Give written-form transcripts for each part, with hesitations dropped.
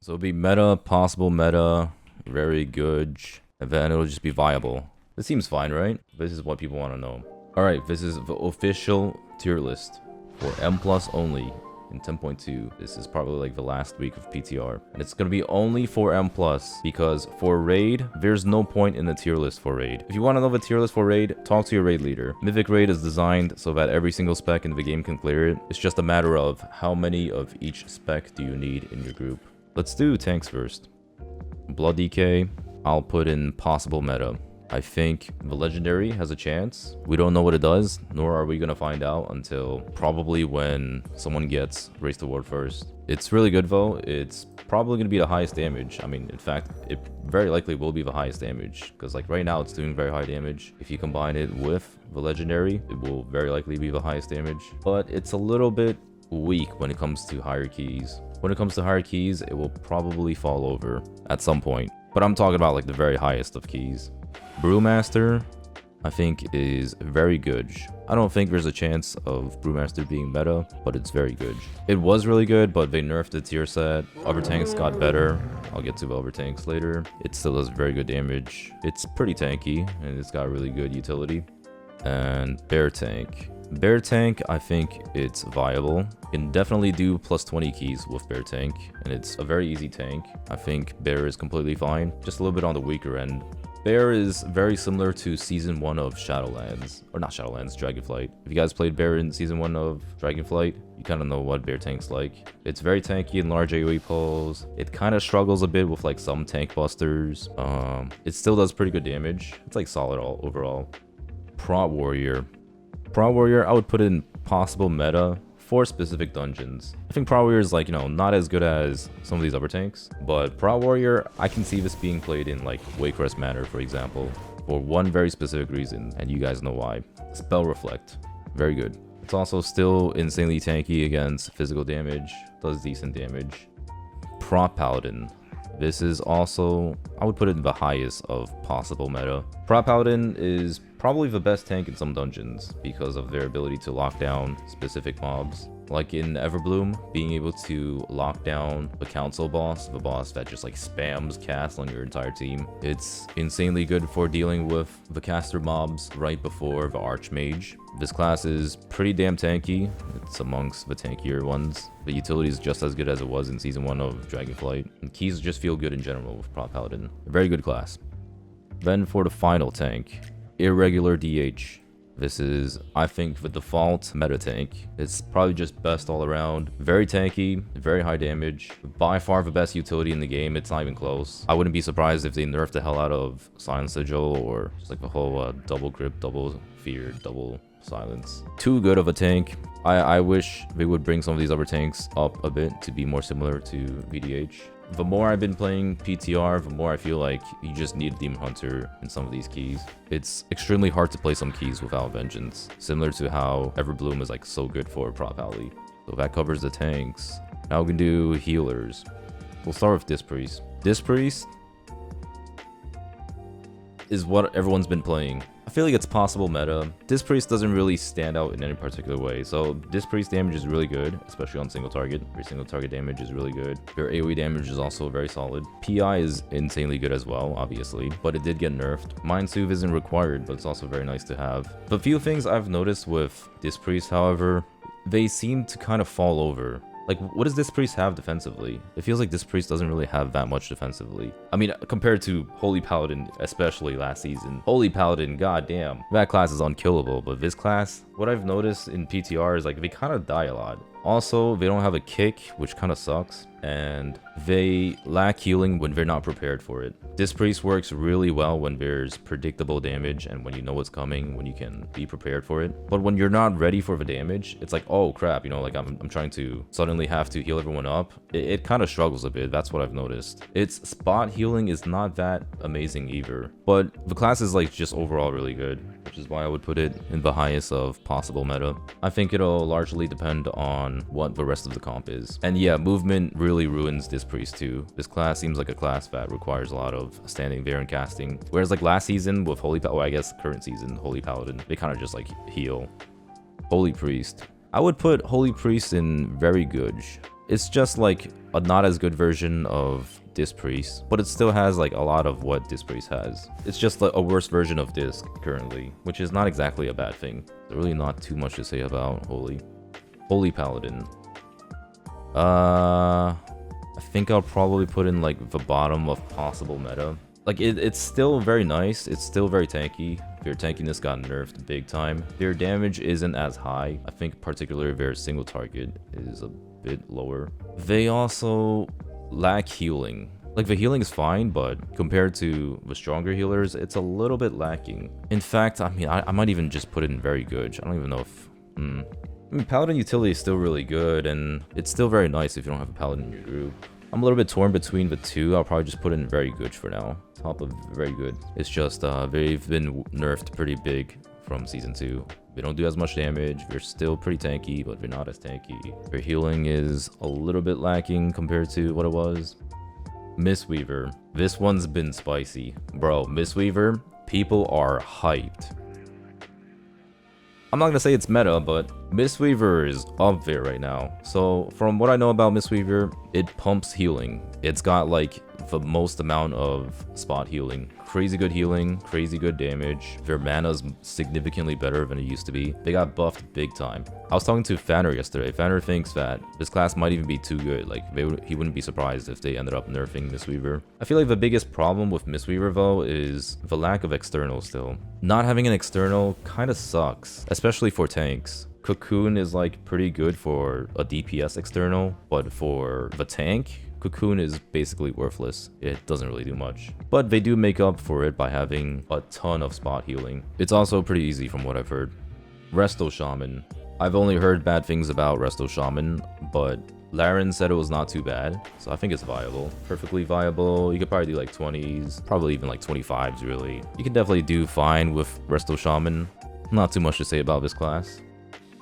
So it'll be meta, possible meta, very good, and then it'll just be viable. This seems fine, right? This is what people want to know. Alright, this is the official tier list for M plus only in 10.2. This is probably like the last week of PTR. And it's gonna be only for M plus because for raid, there's no point in the tier list for raid. If you want to know the tier list for raid, talk to your raid leader. Mythic raid is designed so that every single spec in the game can clear it. It's just a matter of how many of each spec do you need in your group. Let's do tanks first. Blood DK, I'll put in possible meta. I think the legendary has a chance. We don't know what it does, nor are we gonna find out until probably when someone gets Race to Ward first. It's really good though. It's probably gonna be the highest damage. I mean, in fact, it very likely will be the highest damage because like right now it's doing very high damage. If you combine it with the legendary, it will very likely be the highest damage. But it's a little bit weak when it comes to higher keys. When it comes to higher keys, it will probably fall over at some point. But I'm talking about like the very highest of keys. Brewmaster, I think, is very good. I don't think there's a chance of Brewmaster being meta, but it's very good. It was really good, but they nerfed the tier set. Other tanks got better. I'll get to the other tanks later. It still does very good damage. It's pretty tanky, and it's got really good utility. And Bear Tank. Bear Tank, I think it's viable. You can definitely do plus 20 keys with Bear Tank, and it's a very easy tank. I think Bear is completely fine, just a little bit on the weaker end. Bear is very similar to Season 1 of Shadowlands, or not Shadowlands, Dragonflight. If you guys played Bear in Season 1 of Dragonflight, you kind of know what Bear Tank's like. It's very tanky in large AoE pulls. It kind of struggles a bit with like some tank busters. It still does pretty good damage. It's like solid overall. Prot Warrior. Prot Warrior, I would put in possible meta for specific dungeons. I think Prot Warrior is like, you know, not as good as some of these other tanks, but Prot Warrior, I can see this being played in like Waycrest Manor, for example, for one very specific reason, and you guys know why. Spell Reflect, very good. It's also still insanely tanky against physical damage, does decent damage. Prot Paladin. This is also, I would put it in the highest of possible meta. Prot Paladin is probably the best tank in some dungeons because of their ability to lock down specific mobs. Like in Everbloom, being able to lock down the council boss, the boss that just like spams cast on your entire team. It's insanely good for dealing with the caster mobs right before the Archmage. This class is pretty damn tanky. It's amongst the tankier ones. The utility is just as good as it was in Season 1 of Dragonflight. And keys just feel good in general with Prot Paladin. A very good class. Then for the final tank, Irregular DH. This is, I think, the default meta tank. It's probably just best all around. Very tanky, very high damage. By far the best utility in the game. It's not even close. I wouldn't be surprised if they nerfed the hell out of Silence Sigil or just like the whole double grip, double fear, double silence. Too good of a tank. I wish they would bring some of these other tanks up a bit to be more similar to VDH. The more I've been playing PTR, the more I feel like you just need Demon Hunter in some of these keys. It's extremely hard to play some keys without Vengeance, similar to how Everbloom is like so good for Prot Pally. So that covers the tanks. Now we can do healers. We'll start with Disc Priest. Disc Priest is what everyone's been playing. I feel like it's possible meta. Disc Priest doesn't really stand out in any particular way. So Disc Priest damage is really good, especially on single target. Your single target damage is really good. Your AoE damage is also very solid. PI is insanely good as well, obviously, but it did get nerfed. Mind Soothe isn't required, but it's also very nice to have. The few things I've noticed with Disc Priest, however, they seem to kind of fall over. Like, what does Disc Priest have defensively? It feels like Disc Priest doesn't really have that much defensively. I mean, compared to Holy Paladin, especially last season. Holy Paladin, goddamn. That class is unkillable, but this class, what I've noticed in PTR is like they kind of die a lot. Also, they don't have a kick, which kind of sucks, and they lack healing when they're not prepared for it. Disc Priest works really well when there's predictable damage and when you know what's coming, when you can be prepared for it. But when you're not ready for the damage, it's like, oh crap, you know, like I'm trying to suddenly have to heal everyone up. It kind of struggles a bit, that's what I've noticed. Its spot healing is not that amazing either, but the class is like just overall really good, which is why I would put it in the highest of possible meta. I think it'll largely depend on what the rest of the comp is. And yeah, movement really ruins Disc Priest too. This class seems like a class that requires a lot of standing there and casting. Whereas like last season with Holy Paladin, well, I guess current season, Holy Paladin, they kind of just like heal. Holy Priest. I would put Holy Priest in very good. It's just like a not as good version of Disc Priest, but it still has like a lot of what Disc Priest has. It's just like a worse version of Disc currently, which is not exactly a bad thing. There's really not too much to say about Holy Paladin. I think I'll probably put in like the bottom of possible meta. Like it's still very nice. It's still very tanky. Their tankiness got nerfed big time. Their damage isn't as high. I think particularly their single target is a bit lower. They also lack healing. Like the healing is fine, but compared to the stronger healers, it's a little bit lacking. In fact, I mean, I might even just put it in very good. I don't even know if... I mean, Paladin utility is still really good, and it's still very nice if you don't have a Paladin in your group. I'm a little bit torn between the two. I'll probably just put it in very good for now. Top of very good. It's just they've been nerfed pretty big from Season 2. They don't do as much damage. They're still pretty tanky, but they're not as tanky. Their healing is a little bit lacking compared to what it was. Mistweaver. This one's been spicy. Bro, Mistweaver, people are hyped. I'm not gonna say it's meta, but Mistweaver is up there right now. So from what I know about Mistweaver, it pumps healing. It's got like the most amount of spot healing. Crazy good healing, crazy good damage. Their mana's significantly better than it used to be. They got buffed big time. I was talking to Fanner yesterday. Fanner thinks that this class might even be too good. Like he wouldn't be surprised if they ended up nerfing Mistweaver. I feel like the biggest problem with Mistweaver though is the lack of external still. Not having an external kind of sucks, especially for tanks. Cocoon is like pretty good for a DPS external, but for the tank, Cocoon is basically worthless. It doesn't really do much. But they do make up for it by having a ton of spot healing. It's also pretty easy from what I've heard. Resto Shaman. I've only heard bad things about Resto Shaman, but Laren said it was not too bad, so I think it's viable. Perfectly viable. You could probably do like 20s, probably even like 25s really. You can definitely do fine with Resto Shaman. Not too much to say about this class.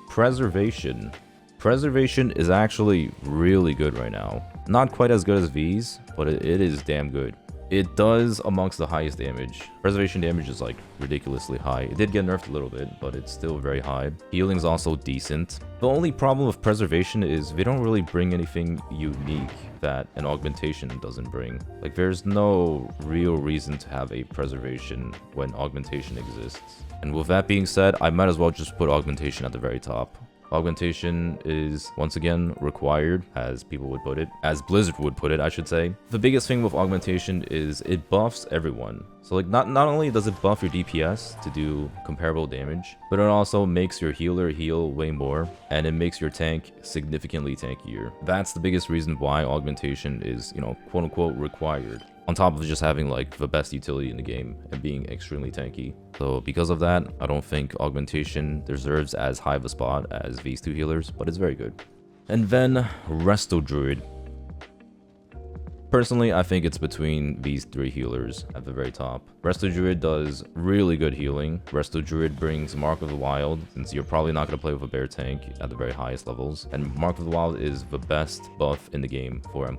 Preservation. Preservation is actually really good right now. Not quite as good as V's, but it is damn good. It does amongst the highest damage. Preservation damage is like ridiculously high. It did get nerfed a little bit, but it's still very high. Healing's also decent. The only problem with Preservation is they don't really bring anything unique that an Augmentation doesn't bring. Like there's no real reason to have a Preservation when Augmentation exists. And with that being said, I might as well just put Augmentation at the very top. Augmentation is, once again, required, as people would put it. As Blizzard would put it, I should say. The biggest thing with Augmentation is it buffs everyone. So, like, not only does it buff your DPS to do comparable damage, but it also makes your healer heal way more, and it makes your tank significantly tankier. That's the biggest reason why Augmentation is, you know, quote-unquote required. On top of just having like the best utility in the game and being extremely tanky. So because of that, I don't think Augmentation deserves as high of a spot as these two healers, but it's very good. And then Resto Druid. Personally, I think it's between these three healers at the very top. Resto Druid does really good healing. Resto Druid brings Mark of the Wild, since you're probably not going to play with a bear tank at the very highest levels. And Mark of the Wild is the best buff in the game for M+.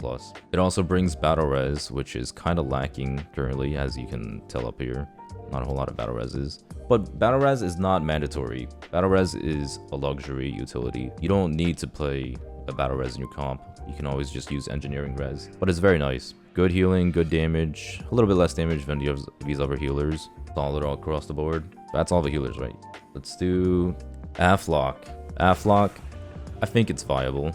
It also brings Battle Res, which is kind of lacking currently, as you can tell up here. Not a whole lot of Battle Reses. But Battle Res is not mandatory. Battle Res is a luxury utility. You don't need to play a Battle Res in your comp. You can always just use Engineering Res. But it's very nice. Good healing, good damage. A little bit less damage than these other healers. Solid all across the board. That's all the healers, right? Let's do Aflock. Aflock, I think it's viable.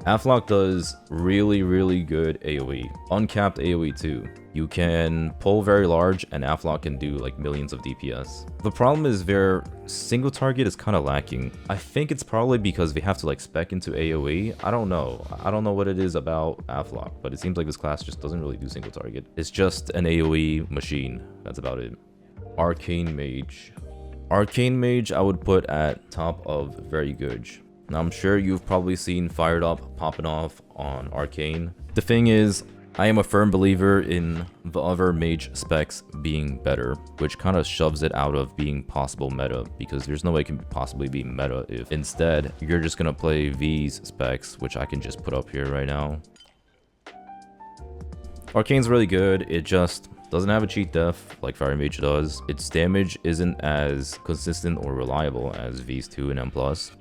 Aflock does really, really good AoE. Uncapped AoE too. You can pull very large and Aflock can do like millions of DPS. The problem is their single target is kind of lacking. I think it's probably because they have to like spec into AoE. I don't know. I don't know what it is about Aflock, but it seems like this class just doesn't really do single target. It's just an AoE machine. That's about it. Arcane Mage. Arcane Mage I would put at top of very good. Now, I'm sure you've probably seen Fired Up popping off on Arcane. The thing is, I am a firm believer in the other mage specs being better, which kind of shoves it out of being possible meta, because there's no way it can possibly be meta if instead you're just going to play these specs, which I can just put up here right now. Arcane's really good, it just Doesn't have a cheat def like Fire Mage does. Its damage isn't as consistent or reliable as V's 2 and M+.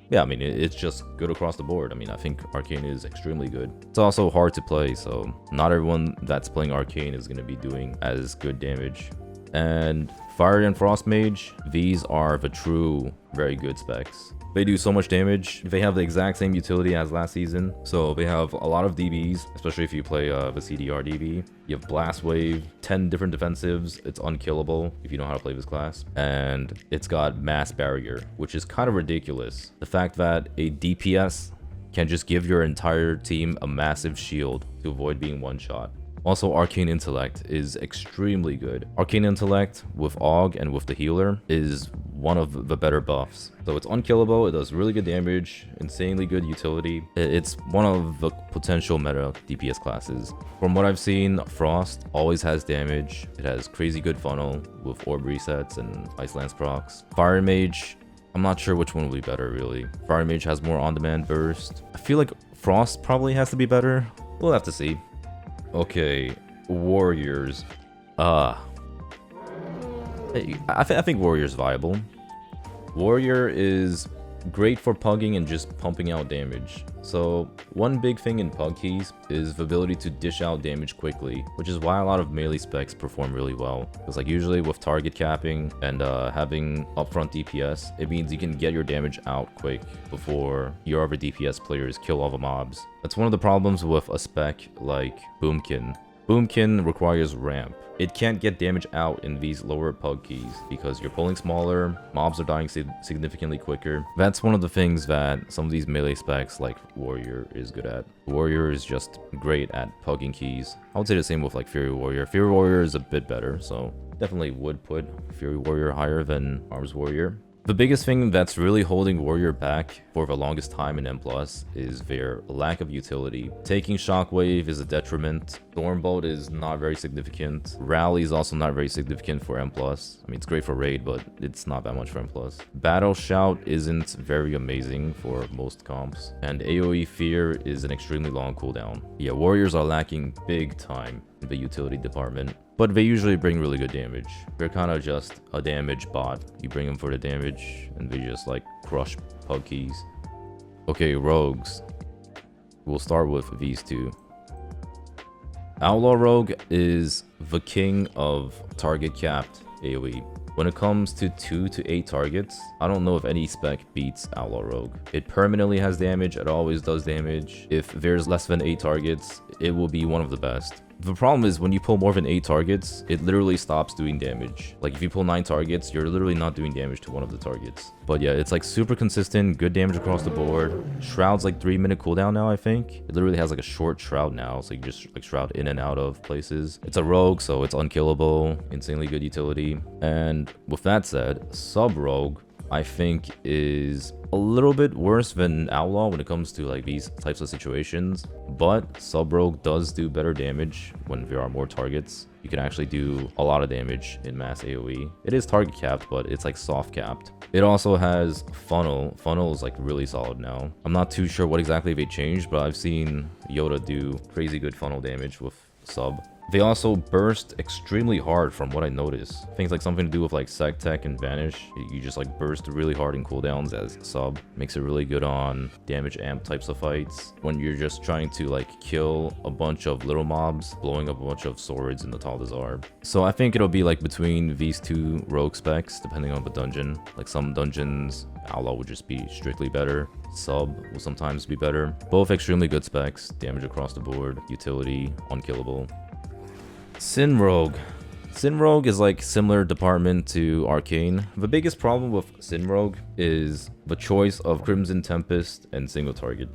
Yeah, I mean, it's just good across the board. I mean, I think Arcane is extremely good. It's also hard to play, so not everyone that's playing Arcane is going to be doing as good damage. And Fire and Frost Mage, these are the true very good specs. They do so much damage. They have the exact same utility as last season. So they have a lot of DBs, especially if you play the CDR DB. You have Blast Wave, 10 different defensives. It's unkillable if you know how to play this class. And it's got Mass Barrier, which is kind of ridiculous. The fact that a DPS can just give your entire team a massive shield to avoid being one-shot. Also, Arcane Intellect is extremely good. Arcane Intellect with AUG and with the healer is one of the better buffs. So it's unkillable, it does really good damage, insanely good utility. It's one of the potential meta DPS classes. From what I've seen, Frost always has damage. It has crazy good funnel with orb resets and Ice Lance procs. Fire Mage, I'm not sure which one will be better really. Fire Mage has more on-demand burst. I feel like Frost probably has to be better. We'll have to see. Okay, Warriors. I think Warrior's viable. Warrior is great for pugging and just pumping out damage. So one big thing in pug keys is the ability to dish out damage quickly, which is why a lot of melee specs perform really well. Because like usually with target capping and having upfront DPS, it means you can get your damage out quick before your other DPS players kill all the mobs. That's one of the problems with a spec like Boomkin. Boomkin requires ramp. It can't get damage out in these lower pug keys because you're pulling smaller, mobs are dying significantly quicker. That's one of the things that some of these melee specs like Warrior is good at. Warrior is just great at pugging keys. I would say the same with like Fury Warrior. Fury Warrior is a bit better, so definitely would put Fury Warrior higher than Arms Warrior. The biggest thing that's really holding Warrior back for the longest time in M+ is their lack of utility. Taking Shockwave is a detriment. Stormbolt is not very significant. Rally is also not very significant for M+. I mean, it's great for Raid, but it's not that much for M+. Battle Shout isn't very amazing for most comps. And AoE Fear is an extremely long cooldown. Yeah, Warriors are lacking big time in the utility department. But they usually bring really good damage. They're kind of just a damage bot. You bring them for the damage, and they just like crush pug keys. Okay, Rogues. We'll start with these two. Outlaw Rogue is the king of target capped AoE. When it comes to 2 to 8 targets, I don't know if any spec beats Outlaw Rogue. It permanently has damage, it always does damage. If there's less than 8 targets, it will be one of the best. The problem is when you pull more than 8 targets, it literally stops doing damage. Like if you pull 9 targets, you're literally not doing damage to one of the targets. But yeah, it's like super consistent, good damage across the board. Shroud's like 3-minute cooldown now, I think. It literally has like a short shroud now, so you just like shroud in and out of places. It's a rogue, so it's unkillable, insanely good utility. And with that said, sub rogue I think is a little bit worse than Outlaw when it comes to like these types of situations, but Sub Rogue does do better damage when there are more targets. You can actually do a lot of damage in mass AoE. It is target capped, but it's like soft capped. It also has Funnel. Funnel is like really solid now. I'm not too sure what exactly they changed, but I've seen Yoda do crazy good funnel damage with Sub. They also burst extremely hard from what I noticed. Things like something to do with like Sec Tech and Vanish. You just like burst really hard in cooldowns as Sub. Makes it really good on damage amp types of fights. When you're just trying to like kill a bunch of little mobs, blowing up a bunch of swords in the Taldazar. So I think it'll be like between these two rogue specs, depending on the dungeon. Like some dungeons, Outlaw would just be strictly better. Sub will sometimes be better. Both extremely good specs, damage across the board, utility, unkillable. Sin Rogue. Sin Rogue is like similar department to Arcane. The biggest problem with Sin Rogue is the choice of Crimson Tempest and single target.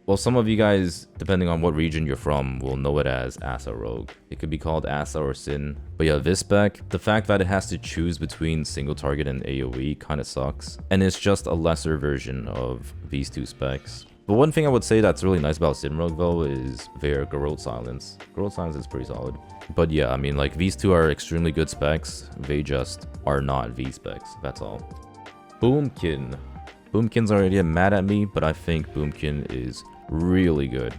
Well, some of you guys, depending on what region you're from, will know it as Asa Rogue. It could be called Asa or Sin. But yeah, this spec, the fact that it has to choose between single target and AoE kind of sucks. And it's just a lesser version of these two specs. But one thing I would say that's really nice about Sin Rogue though is their Garrote Silence. Garrote Silence is pretty solid. But yeah, I mean like these two are extremely good specs. They just are not V specs, that's all. Boomkin. Boomkin's already mad at me, but I think Boomkin is really good.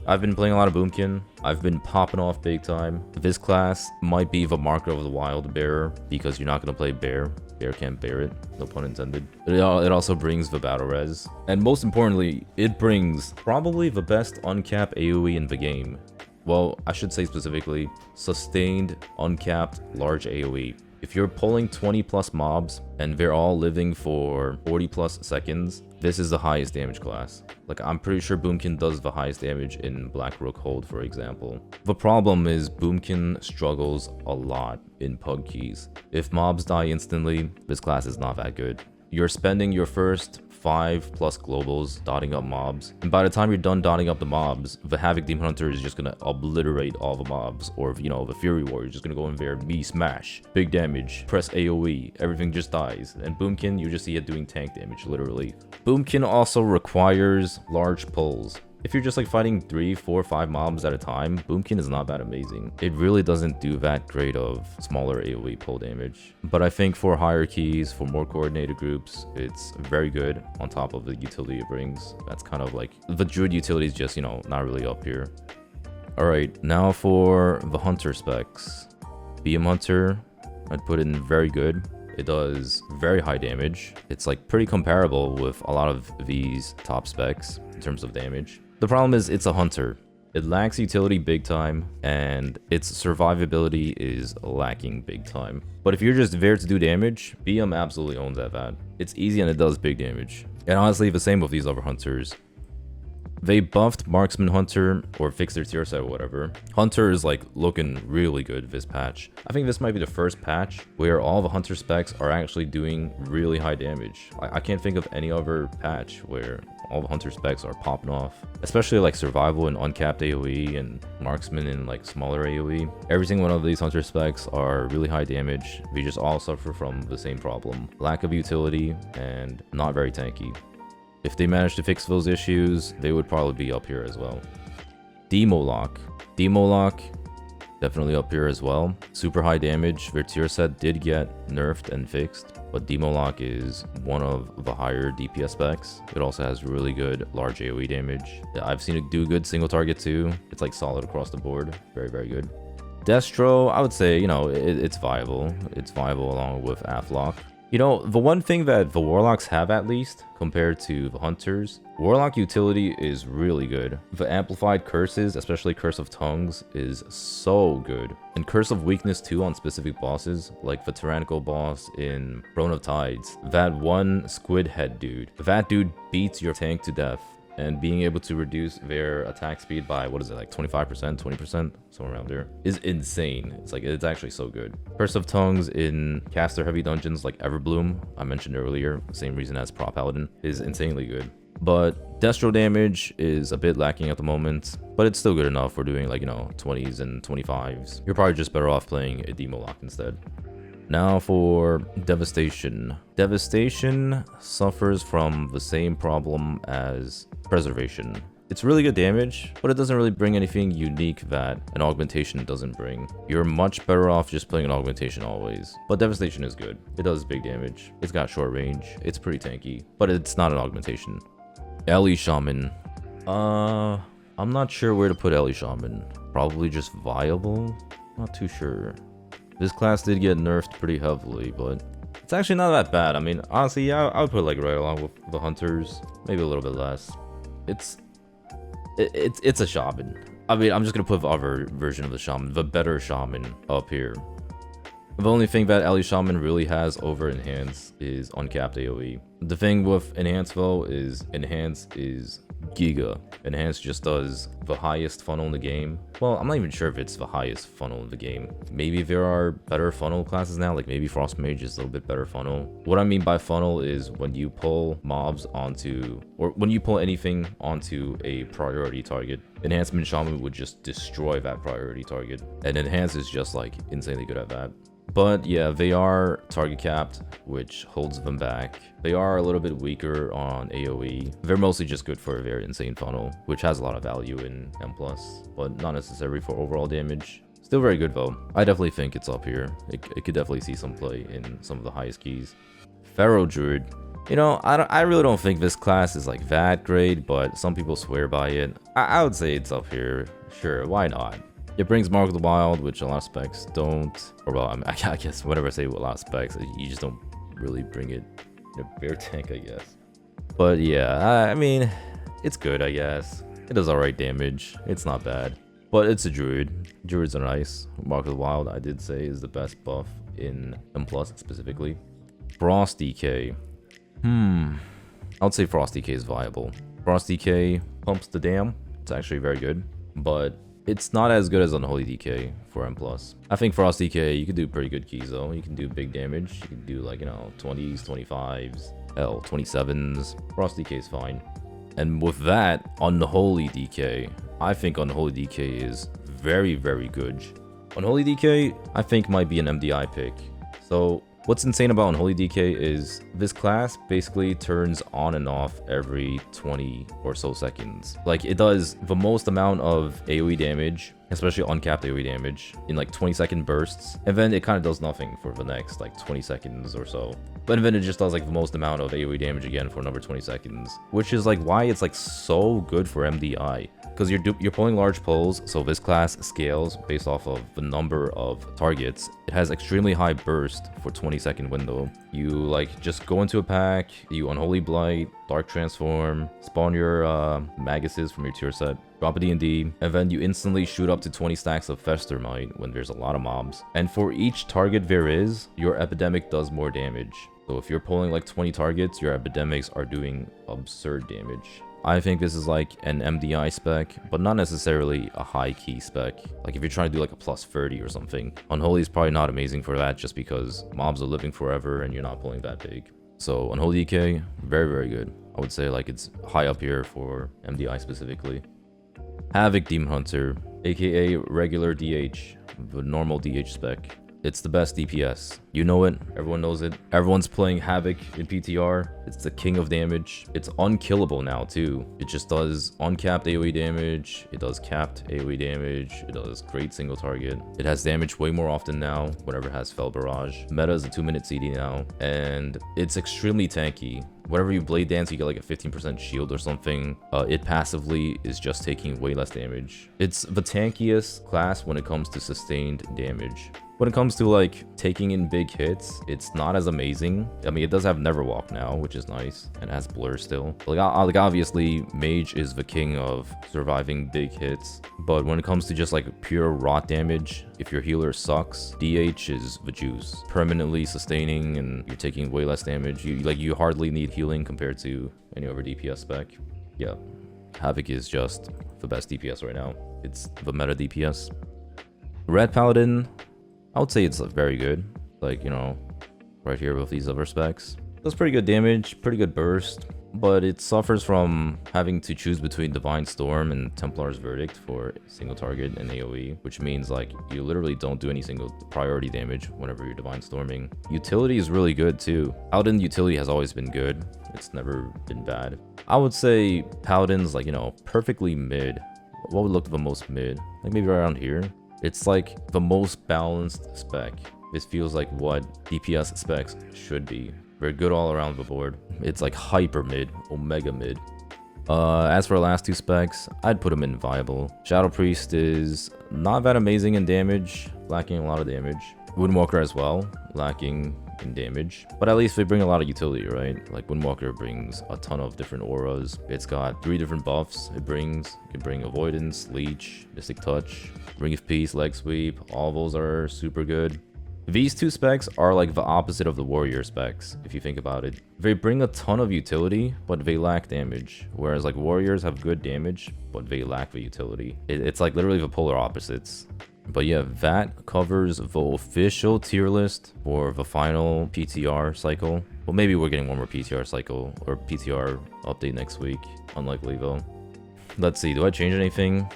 I've been playing a lot of Boomkin. I've been popping off big time. This class might be the marker of the wild bearer because you're not going to play bear. Bear can't bear it, no pun intended. It also brings the battle res. And most importantly, it brings probably the best uncapped AoE in the game. Well, I should say specifically, sustained, uncapped, large AoE. If you're pulling 20 plus mobs and they're all living for 40 plus seconds, this is the highest damage class. Like, I'm pretty sure Boomkin does the highest damage in Black Rook Hold, for example. The problem is Boomkin struggles a lot in pug keys. If mobs die instantly, this class is not that good. You're spending your first 5 plus globals dotting up mobs, and by the time you're done dotting up the mobs, the Havoc Demon Hunter is just gonna obliterate all the mobs, or you know, the Fury Warrior is just gonna go in there, me smash, big damage, press AoE, everything just dies. And Boomkin, you just see it doing tank damage, literally. Boomkin also requires large pulls. If you're just like fighting 3, 4, 5 mobs at a time, Boomkin is not that amazing. It really doesn't do that great of smaller AoE pull damage. But I think for higher keys, for more coordinated groups, it's very good on top of the utility it brings. That's kind of like, the Druid utility is just, you know, not really up here. Alright, now for the Hunter specs. BM Hunter, I'd put in very good. It does very high damage. It's like pretty comparable with a lot of these top specs in terms of damage. The problem is it's a hunter. It lacks utility big time, and its survivability is lacking big time. But if you're just there to do damage, BM absolutely owns that. It's easy and it does big damage. And honestly, the same with these other hunters. They buffed Marksman Hunter, or fixed their tier set or whatever. Hunter is like looking really good this patch. I think this might be the first patch where all the Hunter specs are actually doing really high damage. I can't think of any other patch where all the Hunter specs are popping off. Especially like Survival and Uncapped AoE and Marksman and like smaller AoE. Every single one of these Hunter specs are really high damage. They just all suffer from the same problem. Lack of utility and not very tanky. If they managed to fix those issues, they would probably be up here as well. Demo Lock, definitely up here as well. Super high damage. Their tier set did get nerfed and fixed, but Demo Lock is one of the higher DPS specs. It also has really good large AoE damage. I've seen it do good single target too. It's like solid across the board. Very, very good. Destro, I would say, you know, it's viable. It's viable along with Aflock. You know, the one thing that the Warlocks have, at least, compared to the Hunters, Warlock utility is really good. The amplified curses, especially Curse of Tongues, is so good. And Curse of Weakness too on specific bosses, like the Tyrannical boss in Throne of Tides. That one squid head dude, that dude beats your tank to death. And being able to reduce their attack speed by, what is it, like 25%, 20%, somewhere around there, is insane. It's like, it's actually so good. Curse of Tongues in caster heavy dungeons like Everbloom, I mentioned earlier, same reason as Pro Paladin, is insanely good. But Destro damage is a bit lacking at the moment, but it's still good enough for doing like, you know, 20s and 25s. You're probably just better off playing a Demo Lock instead. Now for Devastation. Devastation suffers from the same problem as Preservation. It's really good damage, but it doesn't really bring anything unique that an Augmentation doesn't bring. You're much better off just playing an Augmentation always. But Devastation is good. It does big damage. It's got short range. It's pretty tanky, but it's not an Augmentation. Ellie Shaman. I'm not sure where to put Ellie Shaman. Probably just viable? Not too sure. This class did get nerfed pretty heavily, but it's actually not that bad. I mean, honestly, yeah, I would put like right along with the Hunters, maybe a little bit less. It's a Shaman. I mean, I'm just gonna put the other version of the Shaman, the better Shaman, up here. The only thing that Ellie Shaman really has over Enhance is uncapped AoE. The thing with Enhance though is Enhance is Giga. Enhance just does the highest funnel in the game. Well, I'm not even sure if it's the highest funnel in the game. Maybe there are better funnel classes now, like maybe Frost Mage is a little bit better funnel. What I mean by funnel is when you pull mobs onto, or when you pull anything onto a priority target, Enhancement Shaman would just destroy that priority target. And Enhance is just like insanely good at that. But yeah, they are target capped, which holds them back. They are a little bit weaker on AoE. They're mostly just good for a very insane funnel, which has a lot of value in M+, but not necessary for overall damage. Still very good though. I definitely think it's up here. It could definitely see some play in some of the highest keys. Pharaoh Druid. You know, I really don't think this class is like that great, but some people swear by it. I would say it's up here. Sure, why not? It brings Mark of the Wild, which a lot of specs don't. Or well, I mean, I guess whenever I say a lot of specs, you just don't really bring it in a bear tank, I guess. But yeah, I mean, it's good, I guess. It does alright damage. It's not bad. But it's a druid. Druids are nice. Mark of the Wild, I did say, is the best buff in M+ specifically. Frost DK. I would say Frost DK is viable. Frost DK pumps the dam. It's actually very good. But it's not as good as Unholy DK for M+. I think Frost DK, you can do pretty good keys though. You can do big damage. You can do like, you know, 20s, 25s, hell, 27s. Frost DK is fine. And with that, Unholy DK, I think Unholy DK is very, very good. Unholy DK, I think might be an MDI pick. So what's insane about Unholy DK is this class basically turns on and off every 20 or so seconds. Like it does the most amount of AoE damage, especially uncapped AoE damage, in like 20-second bursts, and then it kind of does nothing for the next like 20 seconds or so. But then it just does like the most amount of AoE damage again for another 20 seconds, which is like why it's like so good for MDI. Because you're pulling large pulls, so this class scales based off of the number of targets. It has extremely high burst for 20-second window. You like just go into a pack, you Unholy Blight, Dark Transform, spawn your Maguses from your tier set, drop a D&D, and then you instantly shoot up to 20 stacks of Festermite when there's a lot of mobs. And for each target there is, your Epidemic does more damage. So if you're pulling like 20 targets, your Epidemics are doing absurd damage. I think this is like an MDI spec, but not necessarily a high key spec. Like if you're trying to do like a plus 30 or something. Unholy is probably not amazing for that just because mobs are living forever and you're not pulling that big. So Unholy DK, very, very good. I would say like it's high up here for MDI specifically. Havoc Demon Hunter, aka regular DH, the normal DH spec. It's the best DPS. You know it. Everyone knows it. Everyone's playing Havoc in PTR. It's the king of damage. It's unkillable now, too. It just does uncapped AoE damage. It does capped AoE damage. It does great single target. It has damage way more often now whenever it has Fell Barrage. Meta is a 2-minute CD now. And it's extremely tanky. Whenever you Blade Dance, you get like a 15% shield or something. It passively is just taking way less damage. It's the tankiest class when it comes to sustained damage. When it comes to like taking in big hits, it's not as amazing. I mean, it does have Neverwalk now, which is nice, and it has Blur still. Like obviously, Mage is the king of surviving big hits, but when it comes to just like pure rot damage, if your healer sucks, DH is the juice. Permanently sustaining, and you're taking way less damage. You hardly need healing compared to any other DPS spec. Yeah, Havoc is just the best DPS right now. It's the meta DPS. Red Paladin, I would say it's very good. Like, you know, right here with these other specs. Does pretty good damage, pretty good burst, but it suffers from having to choose between Divine Storm and Templar's Verdict for single target and AoE, which means like you literally don't do any single priority damage whenever you're Divine Storming. Utility is really good too. Paladin utility has always been good. It's never been bad. I would say Paladin's like, you know, perfectly mid. What would look the most mid? Like maybe right around here. It's like the most balanced spec. This feels like what DPS specs should be. Very good all around the board. It's like hyper mid, omega mid. As for the last two specs, I'd put them in viable. Shadow Priest is not that amazing in damage, lacking a lot of damage. Windwalker as well, lacking in damage, but at least they bring a lot of utility, right? Like Windwalker brings a ton of different auras. It's got 3 different buffs it brings. It can bring Avoidance, Leech, Mystic Touch, Ring of Peace, Leg Sweep. All those are super good. These two specs are like the opposite of the warrior specs, if you think about it. They bring a ton of utility, but they lack damage. Whereas like warriors have good damage, but they lack the utility. It's like literally the polar opposites. But yeah, that covers the official tier list for the final PTR cycle. Well, maybe we're getting one more PTR cycle or PTR update next week. Unlikely though. Let's see, do I change anything?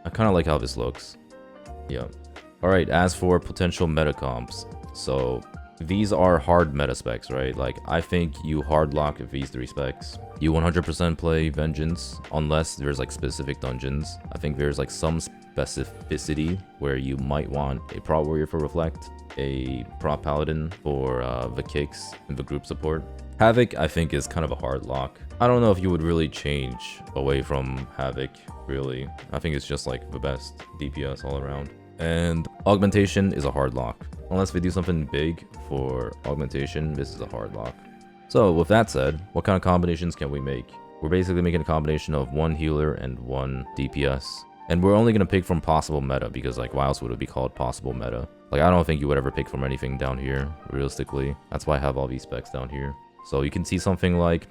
I kind of like how this looks. Yeah. Alright, as for potential meta comps. So these are hard meta specs, right? Like I think you hard lock these 3 specs. You 100% play Vengeance unless there's like specific dungeons. I think there's like some specificity where you might want a prot warrior for Reflect, a prot paladin for the kicks and the group support, Havoc, I think, is kind of a hard lock. I don't know if you would really change away from Havoc, really. I think it's just like the best DPS all around. And Augmentation is a hard lock. Unless we do something big for Augmentation, this is a hard lock. So with that said, what kind of combinations can we make? We're basically making a combination of 1 healer and 1 DPS. And we're only going to pick from possible meta, because like why else would it be called possible meta? Like I don't think you would ever pick from anything down here, realistically. That's why I have all these specs down here. So you can see something like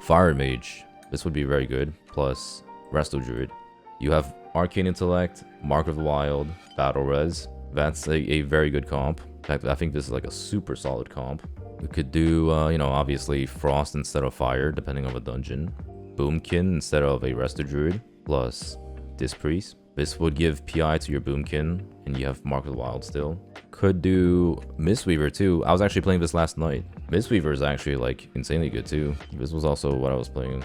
Fire Mage. This would be very good, plus Resto Druid. You have Arcane Intellect, Mark of the Wild, Battle Res. That's a very good comp. In fact, I think this is like a super solid comp. We could do, you know, obviously Frost instead of Fire, depending on the dungeon. Boomkin instead of a Resto Druid, plus Dispriest. This would give PI to your Boomkin, and you have Mark of the Wild still. Could do Mistweaver too. I was actually playing this last night. Mistweaver is actually like insanely good too. This was also what I was playing.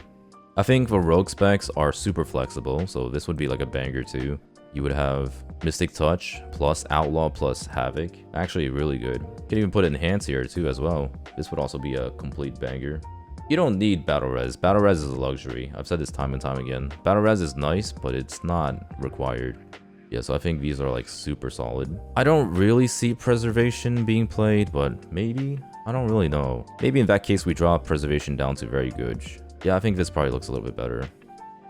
I think the rogue specs are super flexible, so this would be like a banger too. You would have Mystic Touch plus Outlaw plus Havoc. Actually really good. You can even put Enhance here too as well. This would also be a complete banger. You don't need Battle Res. Battle Res is a luxury. I've said this time and time again. Battle Res is nice, but it's not required. Yeah, so I think these are like super solid. I don't really see Preservation being played, but maybe? I don't really know. Maybe in that case we drop Preservation down to very good. Yeah, I think this probably looks a little bit better.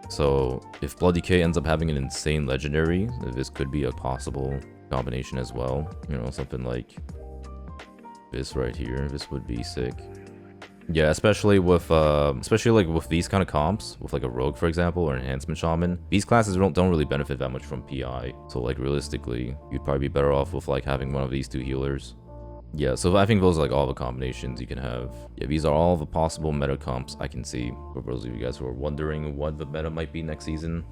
So if Blood Decay ends up having an insane legendary, this could be a possible combination as well. You know, something like this right here. This would be sick. Yeah, especially with these kind of comps, with like a rogue for example, or enhancement shaman. These classes don't really benefit that much from PI. So like realistically, you'd probably be better off with like having one of these 2 healers. Yeah, so I think those are like all the combinations you can have. Yeah, these are all the possible meta comps I can see. For those of you guys who are wondering what the meta might be next season,